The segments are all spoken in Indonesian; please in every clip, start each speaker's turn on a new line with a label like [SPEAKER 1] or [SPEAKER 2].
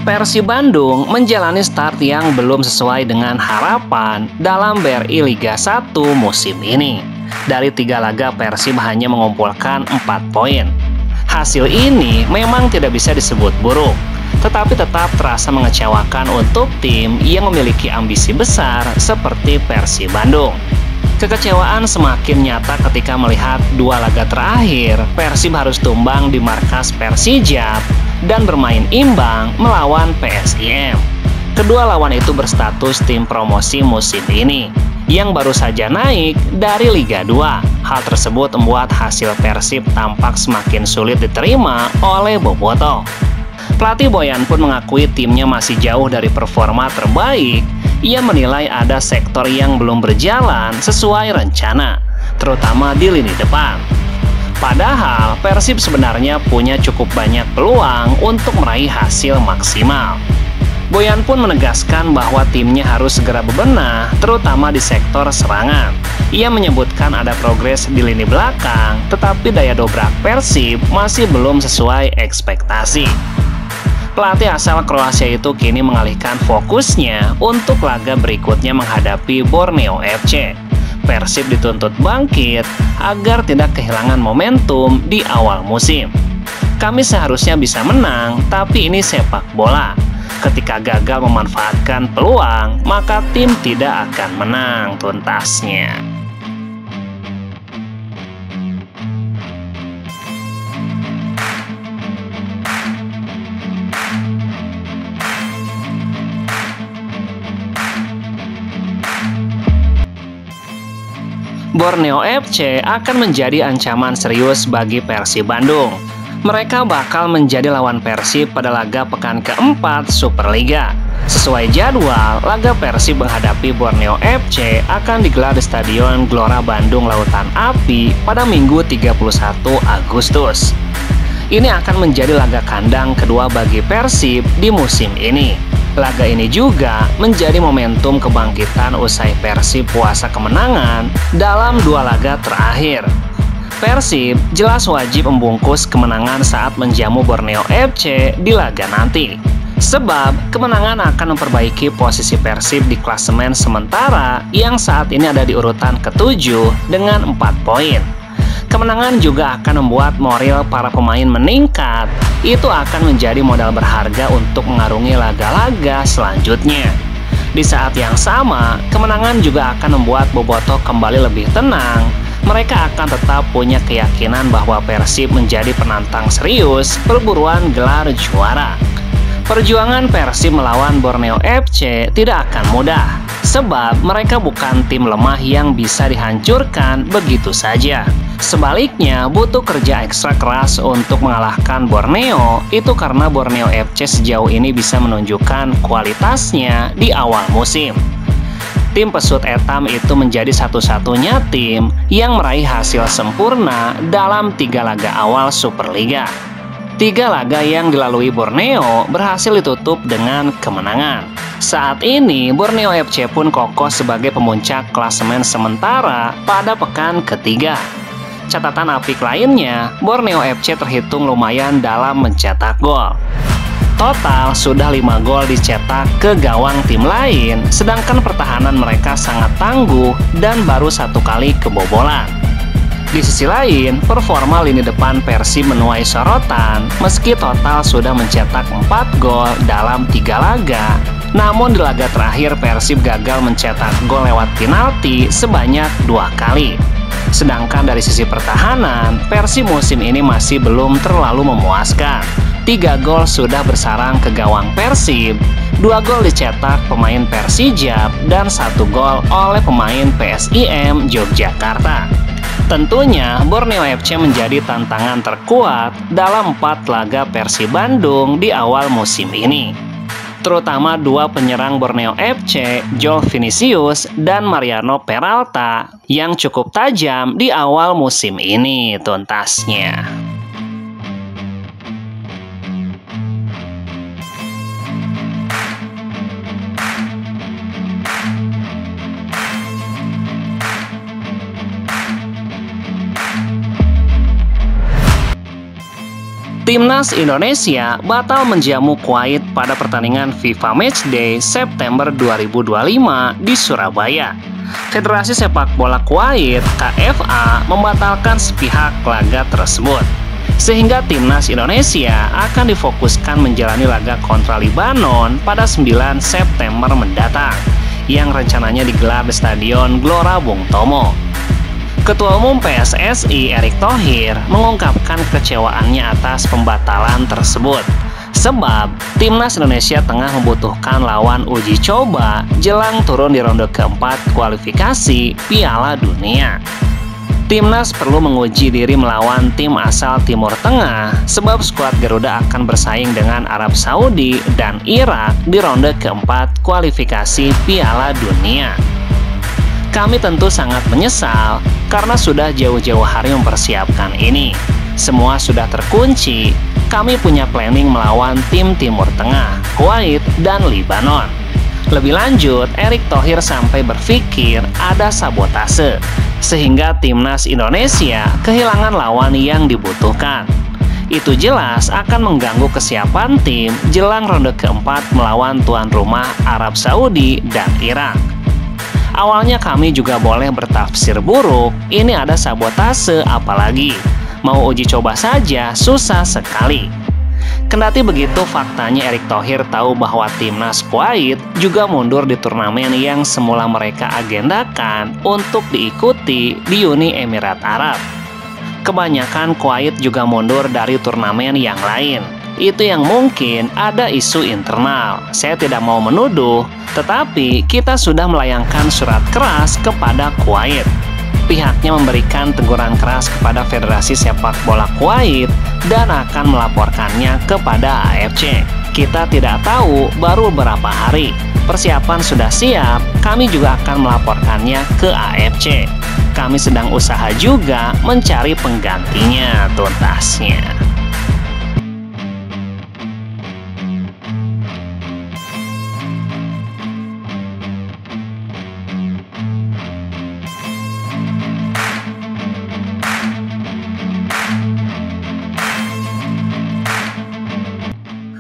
[SPEAKER 1] Persib Bandung menjalani start yang belum sesuai dengan harapan dalam BRI Liga 1 musim ini. Dari 3 laga Persib hanya mengumpulkan 4 poin. Hasil ini memang tidak bisa disebut buruk, tetapi tetap terasa mengecewakan untuk tim yang memiliki ambisi besar seperti Persib Bandung. Kekecewaan semakin nyata ketika melihat 2 laga terakhir Persib harus tumbang di markas Persijap dan bermain imbang melawan PSIM. Kedua lawan itu berstatus tim promosi musim ini yang baru saja naik dari Liga 2. Hal tersebut membuat hasil Persib tampak semakin sulit diterima oleh Bobotoh. Pelatih Boyan pun mengakui timnya masih jauh dari performa terbaik. Ia menilai ada sektor yang belum berjalan sesuai rencana, terutama di lini depan. Padahal Persib sebenarnya punya cukup banyak peluang untuk meraih hasil maksimal. Boyan pun menegaskan bahwa timnya harus segera bebenah, terutama di sektor serangan. Ia menyebutkan ada progres di lini belakang, tetapi daya dobrak Persib masih belum sesuai ekspektasi. Pelatih asal Kroasia itu kini mengalihkan fokusnya untuk laga berikutnya menghadapi Borneo FC. Persib dituntut bangkit agar tidak kehilangan momentum di awal musim. Kami seharusnya bisa menang, tapi ini sepak bola. Ketika gagal memanfaatkan peluang, maka tim tidak akan menang tuntasnya. Borneo FC akan menjadi ancaman serius bagi Persib Bandung. Mereka bakal menjadi lawan Persib pada laga pekan keempat Superliga. Sesuai jadwal, laga Persib menghadapi Borneo FC akan digelar di Stadion Gelora Bandung Lautan Api pada Minggu 31 Agustus. Ini akan menjadi laga kandang kedua bagi Persib di musim ini. Laga ini juga menjadi momentum kebangkitan usai Persib puasa kemenangan dalam 2 laga terakhir. Persib jelas wajib membungkus kemenangan saat menjamu Borneo FC di laga nanti. Sebab kemenangan akan memperbaiki posisi Persib di klasemen sementara yang saat ini ada di urutan ke-7 dengan 4 poin. Kemenangan juga akan membuat moral para pemain meningkat. Itu akan menjadi modal berharga untuk mengarungi laga-laga selanjutnya. Di saat yang sama, kemenangan juga akan membuat Bobotoh kembali lebih tenang. Mereka akan tetap punya keyakinan bahwa Persib menjadi penantang serius perburuan gelar juara. Perjuangan Persib melawan Borneo FC tidak akan mudah, sebab mereka bukan tim lemah yang bisa dihancurkan begitu saja. Sebaliknya, butuh kerja ekstra keras untuk mengalahkan Borneo, itu karena Borneo FC sejauh ini bisa menunjukkan kualitasnya di awal musim. Tim pesut Etam itu menjadi satu-satunya tim yang meraih hasil sempurna dalam 3 laga awal Superliga. 3 laga yang dilalui Borneo berhasil ditutup dengan kemenangan. Saat ini, Borneo FC pun kokoh sebagai pemuncak klasemen sementara pada pekan ketiga. Catatan apik lainnya, Borneo FC terhitung lumayan dalam mencetak gol. Total sudah 5 gol dicetak ke gawang tim lain, sedangkan pertahanan mereka sangat tangguh dan baru 1 kali kebobolan. Di sisi lain, performa lini depan Persib menuai sorotan meski total sudah mencetak 4 gol dalam 3 laga. Namun di laga terakhir Persib gagal mencetak gol lewat penalti sebanyak 2 kali. Sedangkan dari sisi pertahanan, Persib musim ini masih belum terlalu memuaskan. 3 gol sudah bersarang ke gawang Persib, 2 gol dicetak pemain Persijap, dan 1 gol oleh pemain PSIM Yogyakarta. Tentunya, Borneo FC menjadi tantangan terkuat dalam 4 laga Persib Bandung di awal musim ini. Terutama 2 penyerang Borneo FC, Joel Vinicius dan Mariano Peralta, yang cukup tajam di awal musim ini tuntasnya. Timnas Indonesia batal menjamu Kuwait pada pertandingan FIFA Matchday September 2025 di Surabaya. Federasi Sepak Bola Kuwait (KFA) membatalkan sepihak laga tersebut, sehingga Timnas Indonesia akan difokuskan menjalani laga kontra Libanon pada 9 September mendatang, yang rencananya digelar di Stadion Gelora Bung Tomo. Ketua Umum PSSI Erick Thohir mengungkapkan kekecewaannya atas pembatalan tersebut, sebab Timnas Indonesia tengah membutuhkan lawan uji coba jelang turun di ronde keempat kualifikasi Piala Dunia. Timnas perlu menguji diri melawan tim asal Timur Tengah, sebab skuad Garuda akan bersaing dengan Arab Saudi dan Irak di ronde keempat kualifikasi Piala Dunia. Kami tentu sangat menyesal karena sudah jauh-jauh hari mempersiapkan ini. Semua sudah terkunci. Kami punya planning melawan tim Timur Tengah, Kuwait, dan Libanon. Lebih lanjut, Erick Thohir sampai berpikir ada sabotase, sehingga Timnas Indonesia kehilangan lawan yang dibutuhkan. Itu jelas akan mengganggu kesiapan tim jelang ronde keempat melawan tuan rumah Arab Saudi dan Irak. Awalnya kami juga boleh bertafsir buruk, ini ada sabotase apalagi. Mau uji coba saja susah sekali. Kendati begitu, faktanya Erick Thohir tahu bahwa Timnas Kuwait juga mundur di turnamen yang semula mereka agendakan untuk diikuti di Uni Emirat Arab. Kebanyakan Kuwait juga mundur dari turnamen yang lain. Itu yang mungkin ada isu internal. Saya tidak mau menuduh, tetapi kita sudah melayangkan surat keras kepada Kuwait. Pihaknya memberikan teguran keras kepada Federasi Sepak Bola Kuwait dan akan melaporkannya kepada AFC. Kita tidak tahu baru beberapa hari. Persiapan sudah siap, kami juga akan melaporkannya ke AFC. Kami sedang usaha juga mencari penggantinya tuntasnya.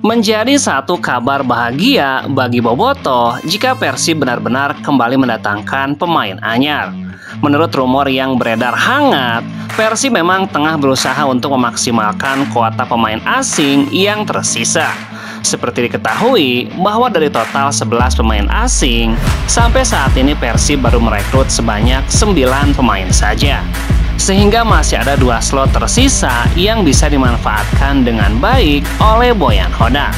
[SPEAKER 1] Menjadi satu kabar bahagia bagi Bobotoh jika Persib benar-benar kembali mendatangkan pemain anyar. Menurut rumor yang beredar hangat, Persib memang tengah berusaha untuk memaksimalkan kuota pemain asing yang tersisa. Seperti diketahui bahwa dari total 11 pemain asing, sampai saat ini Persib baru merekrut sebanyak 9 pemain saja. Sehingga masih ada 2 slot tersisa yang bisa dimanfaatkan dengan baik oleh Boyan Hodak.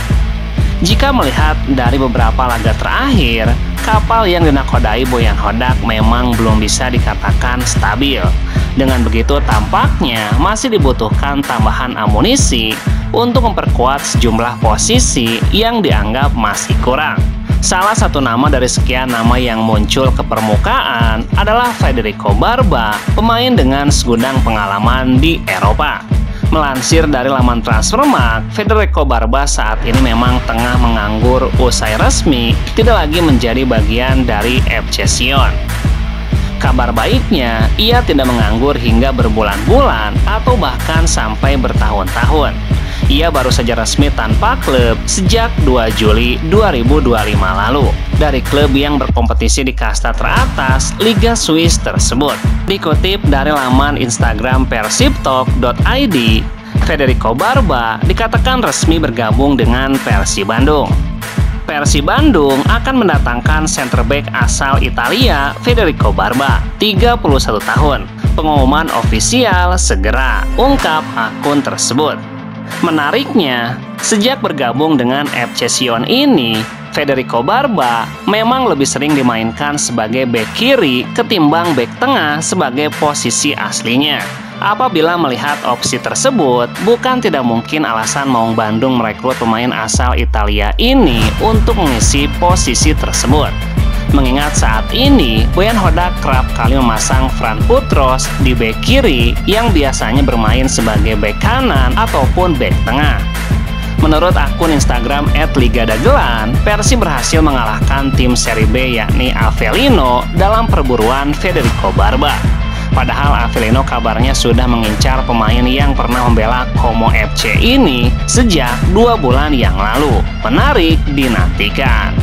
[SPEAKER 1] Jika melihat dari beberapa laga terakhir, kapal yang dinakodai Boyan Hodak memang belum bisa dikatakan stabil. Dengan begitu tampaknya masih dibutuhkan tambahan amunisi untuk memperkuat sejumlah posisi yang dianggap masih kurang. Salah satu nama dari sekian nama yang muncul ke permukaan adalah Federico Barba, pemain dengan segudang pengalaman di Eropa. Melansir dari laman Transfermarkt, Federico Barba saat ini memang tengah menganggur usai resmi tidak lagi menjadi bagian dari FC Sion. Kabar baiknya, ia tidak menganggur hingga berbulan-bulan atau bahkan sampai bertahun-tahun. Ia baru saja resmi tanpa klub sejak 2 Juli 2025 lalu dari klub yang berkompetisi di kasta teratas Liga Swiss tersebut. Dikutip dari laman Instagram persibtalk.id, Federico Barba dikatakan resmi bergabung dengan Persib Bandung. Persib Bandung akan mendatangkan center back asal Italia Federico Barba, 31 tahun. Pengumuman ofisial segera, ungkap akun tersebut. Menariknya, sejak bergabung dengan FC Sion ini, Federico Barba memang lebih sering dimainkan sebagai bek kiri ketimbang bek tengah sebagai posisi aslinya. Apabila melihat opsi tersebut, bukan tidak mungkin alasan Maung Bandung merekrut pemain asal Italia ini untuk mengisi posisi tersebut. Mengingat saat ini, Boyan Hodak kerap kali memasang Fran Putros di bek kiri yang biasanya bermain sebagai bek kanan ataupun bek tengah. Menurut akun Instagram @ligadagelan, Persib berhasil mengalahkan tim Serie B yakni Avellino dalam perburuan Federico Barba. Padahal Avellino kabarnya sudah mengincar pemain yang pernah membela Como FC ini sejak 2 bulan yang lalu. Menarik dinantikan.